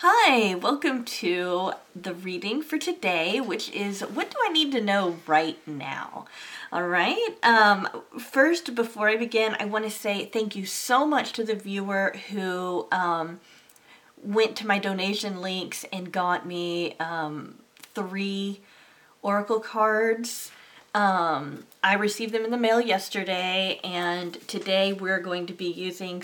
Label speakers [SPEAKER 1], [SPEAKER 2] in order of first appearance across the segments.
[SPEAKER 1] Hi, welcome to the reading for today, which is what do I need to know right now? All right. First, before I begin, I want to say thank you so much to the viewer who went to my donation links and got me 3 oracle cards. I received them in the mail yesterday, and today we're going to be using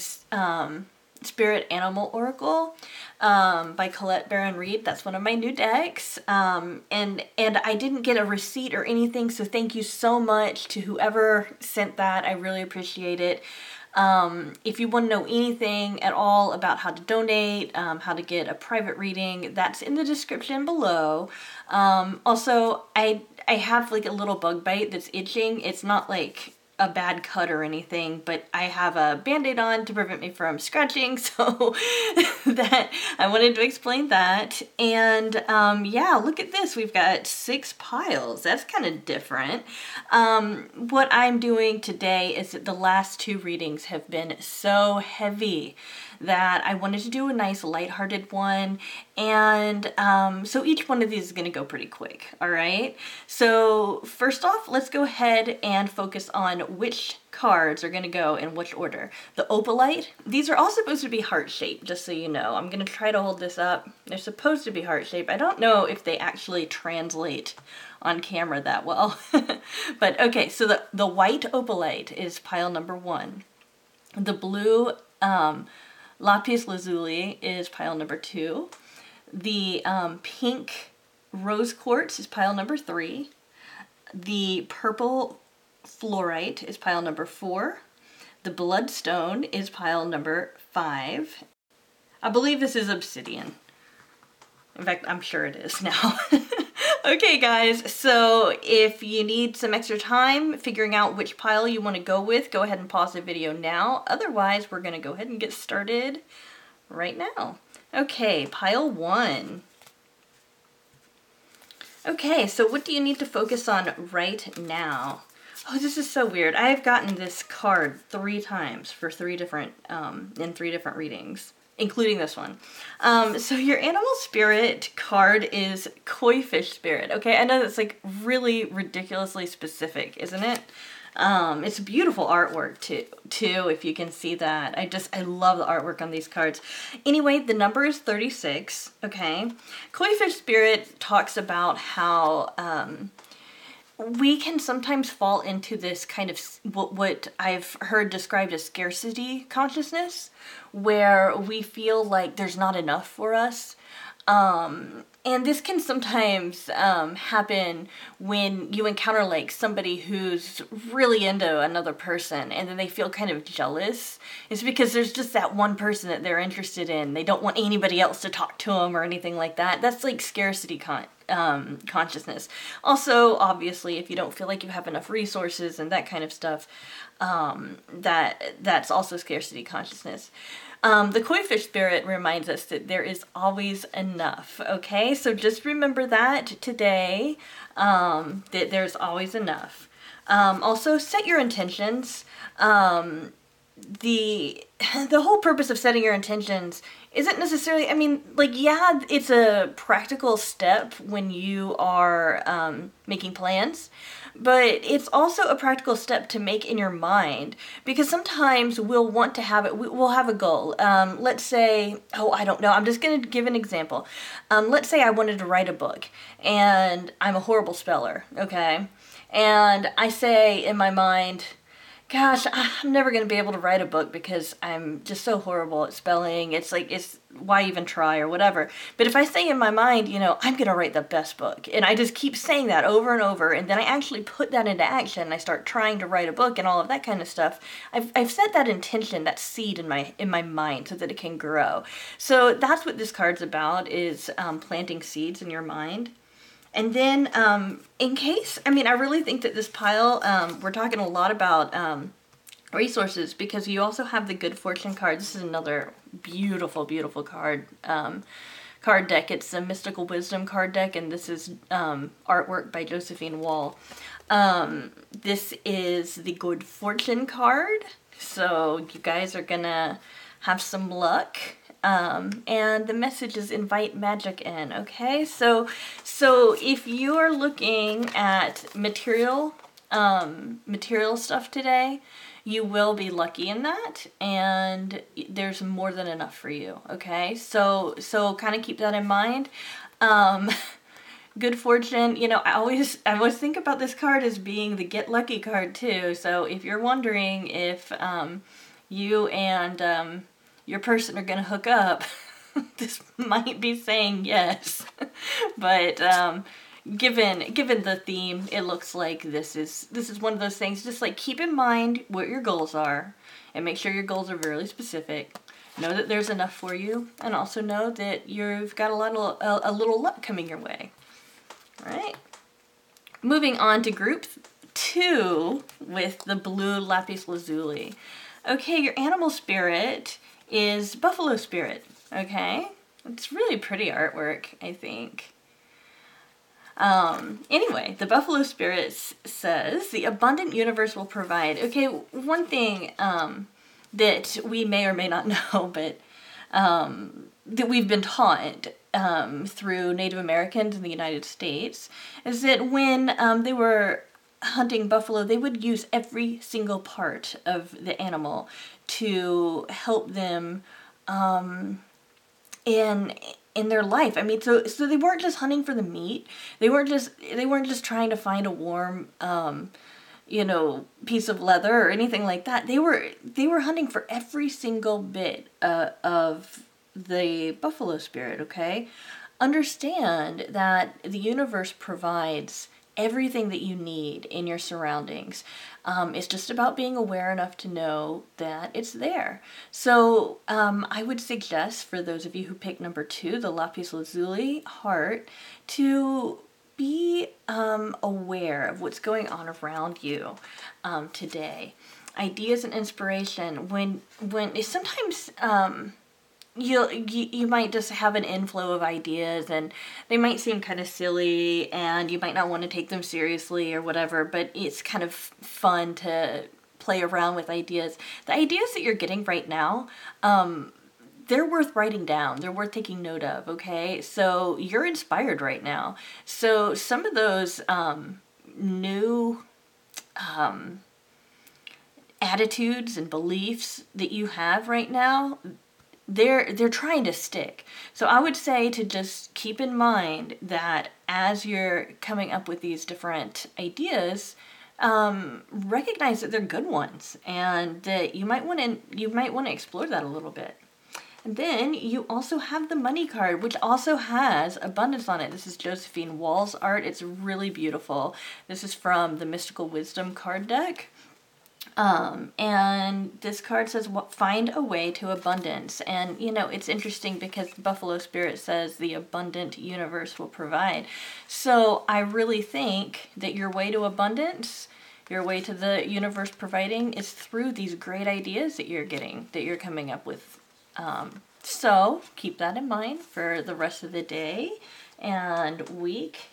[SPEAKER 1] Spirit Animal Oracle by Colette Baron Reed. That's one of my new decks. And I didn't get a receipt or anything, so thank you so much to whoever sent that. I really appreciate it. If you want to know anything at all about how to donate, how to get a private reading, that's in the description below. Also, I have like a little bug bite that's itching. It's not like a bad cut or anything, but I have a band-aid on to prevent me from scratching, so that I wanted to explain that. And yeah, look at this. We've got 6 piles. That's kind of different. What I'm doing today is that the last 2 readings have been so heavy that I wanted to do a nice lighthearted one, and so each one of these is going to go pretty quick, all right? So first off, let's go ahead and focus on which cards are going to go in which order. The Opalite, these are all supposed to be heart-shaped, just so you know. I'm going to try to hold this up. They're supposed to be heart-shaped. I don't know if they actually translate on camera that well. But okay, so the white Opalite is pile number 1. The blue Lapis Lazuli is pile number 2. The pink Rose Quartz is pile number 3. The purple Fluorite is pile number 4. The Bloodstone is pile number 5. I believe this is Obsidian. In fact, I'm sure it is now. Okay, guys, so if you need some extra time figuring out which pile you want to go with, go ahead and pause the video now. Otherwise, we're going to go ahead and get started right now. Okay, pile 1. Okay, so what do you need to focus on right now? Oh, this is so weird. I've gotten this card 3 times for 3 different, in 3 different readings, including this one. So your animal spirit card is Koi Fish Spirit. Okay, I know that's like really ridiculously specific, isn't it? It's beautiful artwork too, if you can see that. I love the artwork on these cards. Anyway, the number is 36, okay? Koi Fish Spirit talks about how, we can sometimes fall into this kind of what I've heard described as scarcity consciousness, where we feel like there's not enough for us. And this can sometimes happen when you encounter like somebody who's really into another person and then they feel kind of jealous. It's because there's just that one person that they're interested in. They don't want anybody else to talk to them or anything like that. That's like scarcity consciousness. Also, obviously, if you don't feel like you have enough resources and that kind of stuff, that's also scarcity consciousness. The Koi Fish Spirit reminds us that there is always enough, okay? So just remember that today, that there's always enough. Also, set your intentions. The whole purpose of setting your intentions isn't necessarily, I mean, like, yeah, it's a practical step when you are making plans, but it's also a practical step to make in your mind, because sometimes we'll want to have it, we'll have a goal. Let's say, oh, I don't know, I'm just going to give an example. Let's say I wanted to write a book, and I'm a horrible speller, okay? And I say in my mind, gosh, I'm never going to be able to write a book because I'm just so horrible at spelling. It's like, why even try or whatever. But if I say in my mind, you know, I'm going to write the best book, and I just keep saying that over and over, and then I actually put that into action, and I start trying to write a book and all of that kind of stuff, I've set that intention, that seed in my mind so that it can grow. So that's what this card's about, is planting seeds in your mind. And then, in case, I mean, I really think that this pile, we're talking a lot about resources, because you also have the Good Fortune card. This is another beautiful, beautiful card deck. It's a Mystical Wisdom card deck, and this is artwork by Josephine Wall. This is the Good Fortune card, so you guys are gonna have some luck. and the message is invite magic in, okay? So if you are looking at material stuff today, you will be lucky in that, and there's more than enough for you, okay? So kind of keep that in mind. Good fortune, you know, I always think about this card as being the get lucky card too. So if you're wondering if you and your person are gonna hook up, this might be saying yes. But given the theme, it looks like this is one of those things. Just like keep in mind what your goals are, and make sure your goals are really specific. Know that there's enough for you, and also know that you've got a little luck coming your way. All right. Moving on to group 2 with the blue Lapis Lazuli. Okay, your animal spirit is buffalo spirit. Okay, it's really pretty artwork, I think. Anyway, the buffalo spirit says the abundant universe will provide. Okay, one thing that we may or may not know, but that we've been taught through Native Americans in the United States is that when they were hunting buffalo, they would use every single part of the animal to help them in their life. I mean, so they weren't just hunting for the meat. They weren't just trying to find a warm you know, piece of leather or anything like that. They were hunting for every single bit of the buffalo spirit, okay? Understand that the universe provides everything that you need in your surroundings. It's just about being aware enough to know that it's there. So I would suggest for those of you who pick number 2, the Lapis Lazuli heart, to be aware of what's going on around you today. Ideas and inspiration. When sometimes you might just have an inflow of ideas, and they might seem kind of silly, and you might not want to take them seriously or whatever, but it's kind of fun to play around with ideas. The ideas that you're getting right now, they're worth writing down. They're worth taking note of, okay? So you're inspired right now. So some of those new attitudes and beliefs that you have right now, they're trying to stick. So I would say to just keep in mind that as you're coming up with these different ideas, recognize that they're good ones, and that you might want to explore that a little bit. And then you also have the money card, which also has abundance on it. This is Josephine Wall's art. It's really beautiful. This is from the Mystical Wisdom card deck. And this card says, find a way to abundance. And, you know, it's interesting because Buffalo Spirit says the abundant universe will provide. So I really think that your way to abundance, your way to the universe providing, is through these great ideas that you're getting, that you're coming up with. So keep that in mind for the rest of the day and week.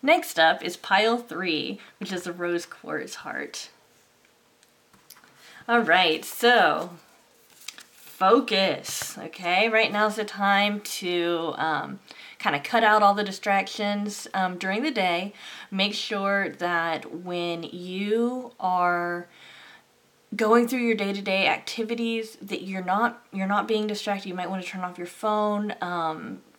[SPEAKER 1] Next up is pile 3, which is a rose quartz heart. All right, so focus, okay? Right now's the time to kind of cut out all the distractions during the day. Make sure that when you are going through your day-to-day activities that you're not being distracted. You might want to turn off your phone.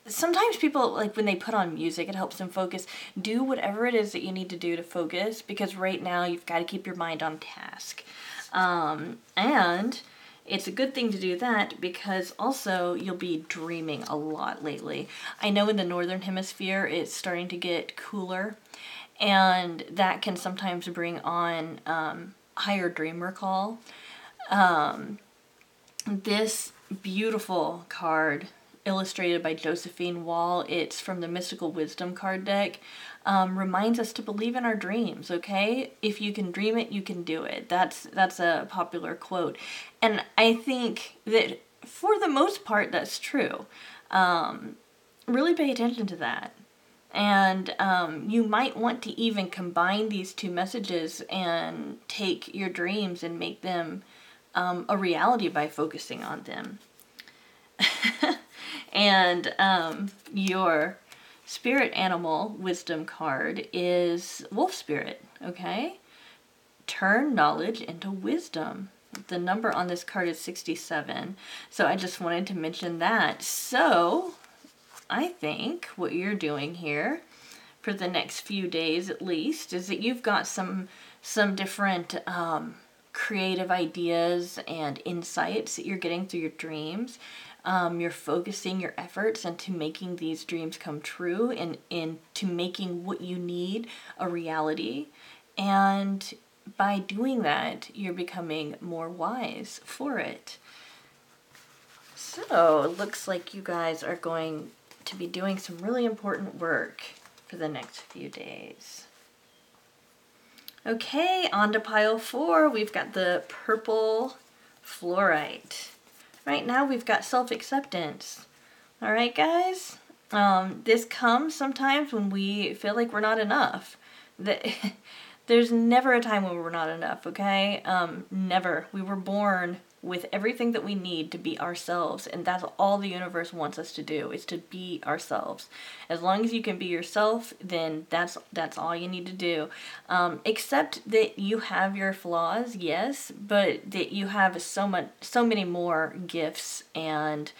[SPEAKER 1] Sometimes people, like when they put on music, it helps them focus. Do whatever it is that you need to do to focus, because right now you've got to keep your mind on task. And it's a good thing to do that because also you'll be dreaming a lot lately. I know in the Northern Hemisphere it's starting to get cooler, and that can sometimes bring on higher dream recall. This beautiful card illustrated by Josephine Wall, it's from the Mystical Wisdom card deck, reminds us to believe in our dreams, okay? If you can dream it, you can do it. That's a popular quote. And I think that for the most part, that's true. Really pay attention to that. And you might want to even combine these two messages and take your dreams and make them a reality by focusing on them. And your spirit animal wisdom card is wolf spirit, okay? Turn knowledge into wisdom. The number on this card is 67. So I just wanted to mention that. So I think what you're doing here for the next few days at least is that you've got some different creative ideas and insights that you're getting through your dreams. You're focusing your efforts into making these dreams come true and into making what you need a reality. And by doing that, you're becoming more wise for it. So it looks like you guys are going to be doing some really important work for the next few days. Okay, on to pile 4. We've got the purple fluorite. Right now we've got self-acceptance. All right, guys? This comes sometimes when we feel like we're not enough. There's never a time when we're not enough, okay? Never. We were born with everything that we need to be ourselves, and that's all the universe wants us to do, is to be ourselves. As long as you can be yourself, then that's all you need to do. Accept that you have your flaws, yes, but that you have so many more gifts and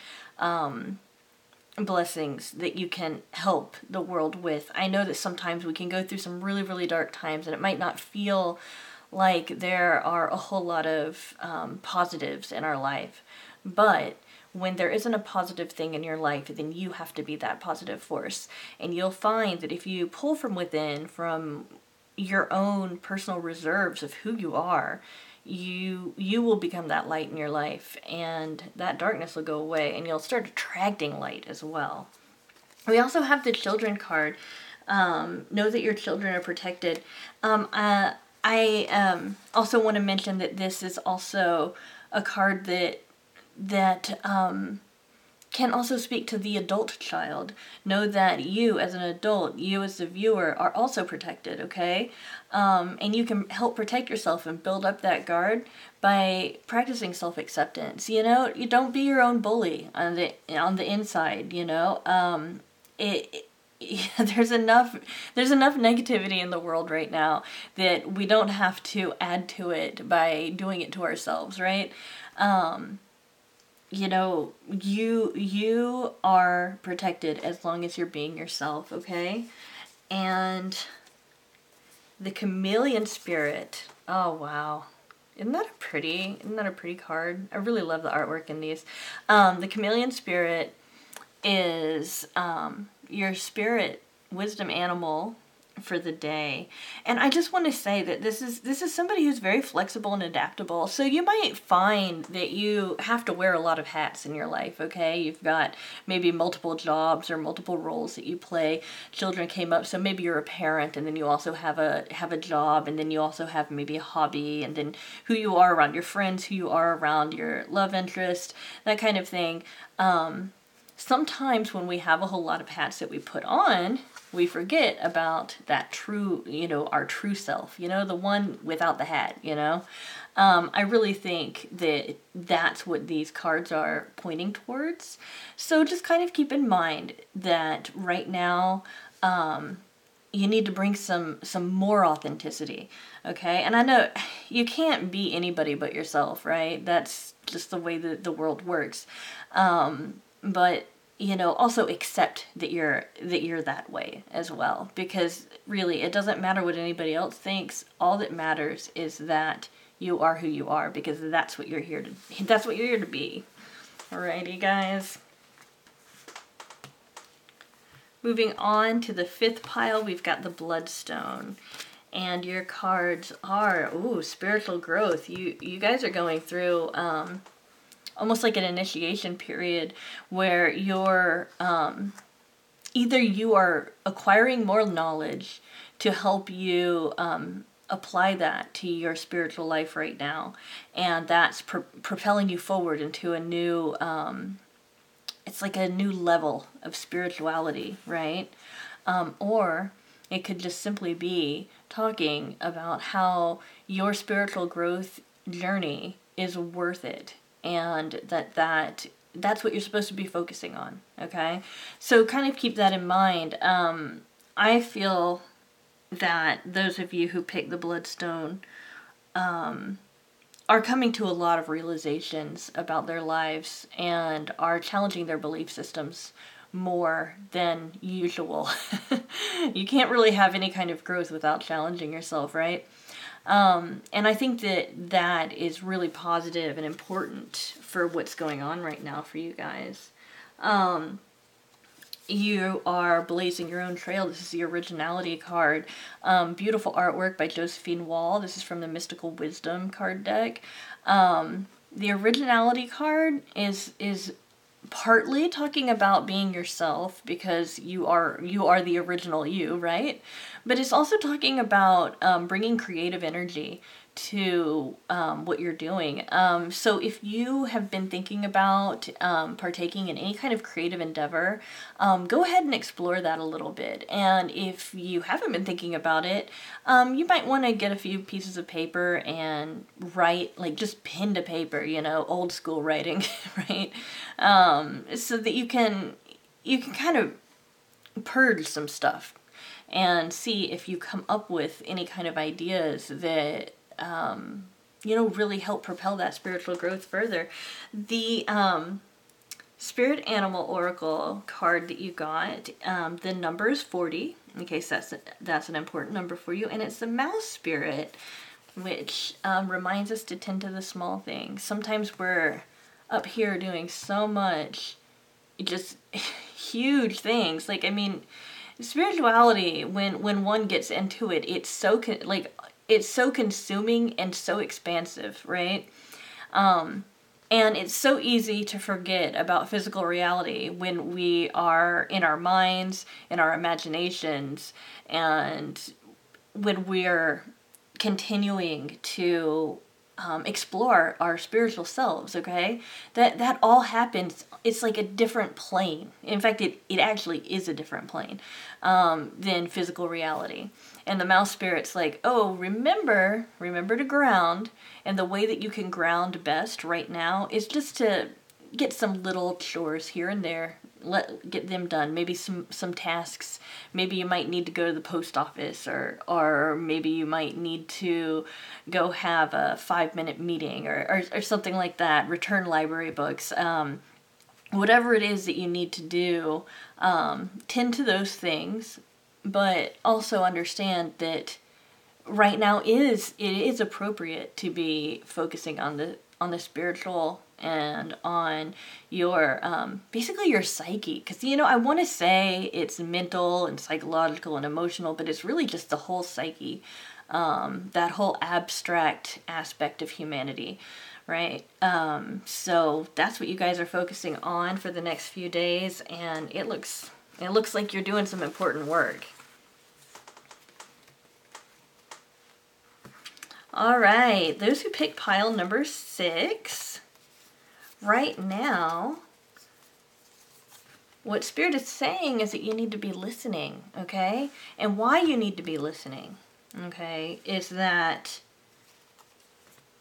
[SPEAKER 1] blessings that you can help the world with. I know that sometimes we can go through some really, really dark times, and it might not feel like there are a whole lot of positives in our life. But when there isn't a positive thing in your life, then you have to be that positive force. And you'll find that if you pull from within, from your own personal reserves of who you are, you will become that light in your life, and that darkness will go away, and you'll start attracting light as well. We also have the children card. Know that your children are protected. I also want to mention that this is also a card that can also speak to the adult child. Know that you as an adult, you as the viewer, are also protected, okay? And you can help protect yourself and build up that guard by practicing self-acceptance. You know, you don't be your own bully on the inside, you know? There's enough negativity in the world right now that we don't have to add to it by doing it to ourselves, right? You know, you are protected as long as you're being yourself, okay? And the chameleon spirit. Oh wow. Isn't that a pretty card? I really love the artwork in these. The chameleon spirit is your spirit wisdom animal for the day. And I just want to say that this is somebody who's very flexible and adaptable. So you might find that you have to wear a lot of hats in your life, okay? You've got maybe multiple jobs or multiple roles that you play. Children came up, so maybe you're a parent, and then you also have a job, and then you also have maybe a hobby, and then who you are around your friends, who you are around your love interest, that kind of thing. Sometimes when we have a whole lot of hats that we put on, we forget about that true, you know, our true self, you know, the one without the hat, you know. I really think that that's what these cards are pointing towards. So just kind of keep in mind that right now, you need to bring some more authenticity, okay? And I know you can't be anybody but yourself, right? That's just the way that the world works. But you know, also accept that you're that way as well, because really it doesn't matter what anybody else thinks. All that matters is that you are who you are, because that's what you're here to be. Alrighty, guys. Moving on to the 5th pile, we've got the Bloodstone. And your cards are, spiritual growth. You guys are going through almost like an initiation period where you're either you are acquiring more knowledge to help you apply that to your spiritual life right now, and that's propelling you forward into a new it's like a new level of spirituality, right? Or it could just simply be talking about how your spiritual growth journey is worth it, and that's what you're supposed to be focusing on, okay? So kind of keep that in mind. I feel that those of you who pick the Bloodstone are coming to a lot of realizations about their lives and are challenging their belief systems more than usual. You can't really have any kind of growth without challenging yourself, right? And I think that is really positive and important for what's going on right now for you guys. You are blazing your own trail. This is the Originality card. Beautiful artwork by Josephine Wall. This is from the Mystical Wisdom card deck. The Originality card is partly talking about being yourself, because you are the original you, right? But it's also talking about bringing creative energy to what you're doing. So if you have been thinking about partaking in any kind of creative endeavor, go ahead and explore that a little bit. And if you haven't been thinking about it, you might want to get a few pieces of paper and write, like just pen to paper, you know, old school writing, right? So that you can kind of purge some stuff and see if you come up with any kind of ideas that you know, really help propel that spiritual growth further. The Spirit Animal Oracle card that you got, the number is 40, in case that's an important number for you, and it's the Mouse Spirit, which reminds us to tend to the small things. Sometimes we're up here doing so much, just huge things. Like, I mean, spirituality, when one gets into it, it's so it's so consuming and so expansive, right? And it's so easy to forget about physical reality when we are in our minds, in our imaginations, and when we're continuing to explore our spiritual selves, okay? That all happens. It's like a different plane. In fact, it actually is a different plane than physical reality. And the Mouse Spirit's like, oh, remember to ground. And the way that you can ground best right now is just to get some little chores here and there. Get them done. Maybe some tasks. Maybe you might need to go to the post office, or maybe you might need to go have a 5-minute meeting or something like that. Return library books. Whatever it is that you need to do, tend to those things, but also understand that right now it is appropriate to be focusing on the spiritual and on your basically your psyche, because you know, I want to say it's mental and psychological and emotional, but it's really just the whole psyche, that whole abstract aspect of humanity, right? So that's what you guys are focusing on for the next few days, and it looks like you're doing some important work. All right, those who pick pile number 6, right now, what Spirit is saying is that you need to be listening, okay? And why you need to be listening, okay, is that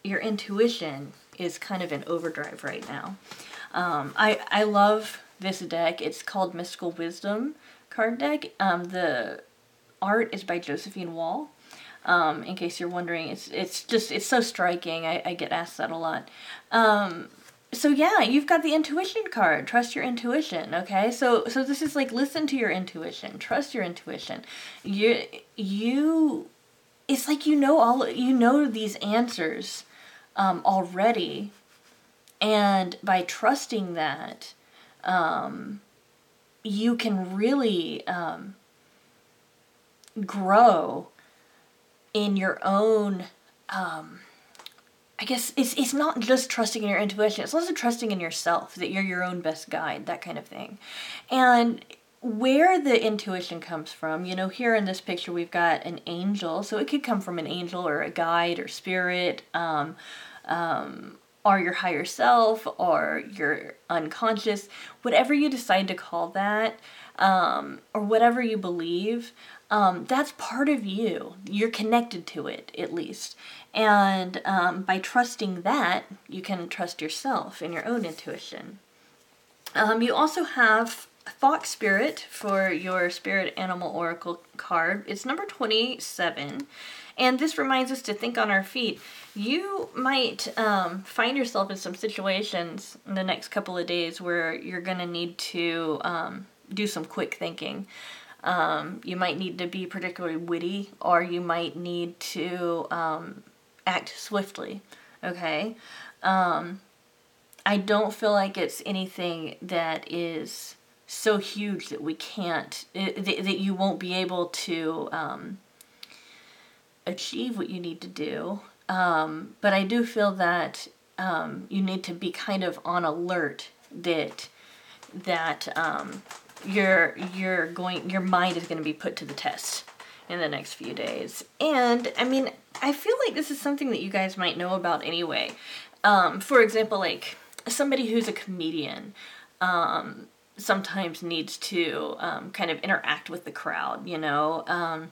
[SPEAKER 1] your intuition is kind of in overdrive right now. I love this deck. It's called Mystical Wisdom card deck. The art is by Josephine Wall. In case you're wondering, it's so striking. I get asked that a lot. So yeah, you've got the intuition card. Trust your intuition, okay? So this is like, listen to your intuition. Trust your intuition. It's like you know these answers already, and by trusting that, you can really grow in your own, I guess it's not just trusting in your intuition, it's also trusting in yourself, that you're your own best guide, that kind of thing. And where the intuition comes from, you know, here in this picture we've got an angel, so it could come from an angel or a guide or spirit, or your higher self, or your unconscious, whatever you decide to call that, or whatever you believe, that's part of you. You're connected to it, at least. And by trusting that, you can trust yourself and your own intuition. You also have Fox Spirit for your Spirit Animal Oracle card. It's number 27. And this reminds us to think on our feet. You might find yourself in some situations in the next couple of days where you're going to need to do some quick thinking. You might need to be particularly witty, or you might need to act swiftly, okay? I don't feel like it's anything that is so huge that we can't, that you won't be able to achieve what you need to do. But I do feel that you need to be kind of on alert that your mind is going to be put to the test in the next few days. And I mean, I feel like this is something that you guys might know about anyway. For example, like somebody who's a comedian sometimes needs to kind of interact with the crowd, you know.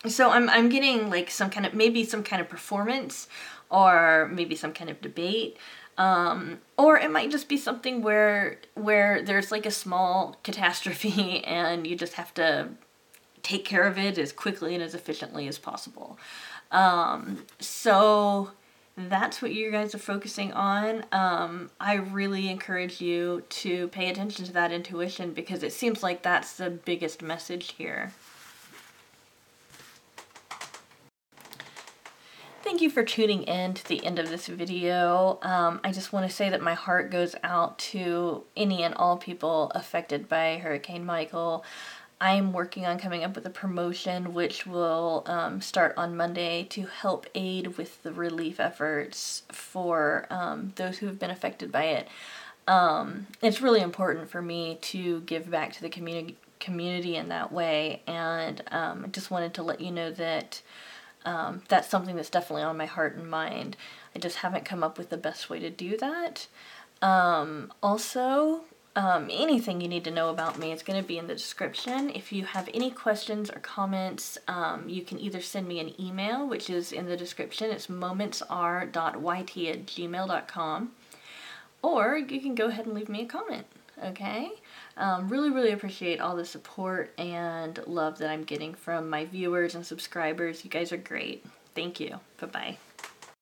[SPEAKER 1] So I'm getting like maybe some kind of performance, or maybe some kind of debate. Or it might just be something where there's like a small catastrophe and you just have to take care of it as quickly and as efficiently as possible. So that's what you guys are focusing on. I really encourage you to pay attention to that intuition, because it seems like that's the biggest message here. Thank you for tuning in to the end of this video. I just want to say that my heart goes out to any and all people affected by Hurricane Michael. I'm working on coming up with a promotion which will start on Monday to help aid with the relief efforts for those who have been affected by it. It's really important for me to give back to the community in that way, and I just wanted to let you know that that's something that's definitely on my heart and mind. I just haven't come up with the best way to do that. Also, anything you need to know about me is going to be in the description. If you have any questions or comments, you can either send me an email, which is in the description. It's momentsare.yt@gmail.com, or you can go ahead and leave me a comment, okay? Really appreciate all the support and love that I'm getting from my viewers and subscribers. You guys are great. Thank you. Bye-bye.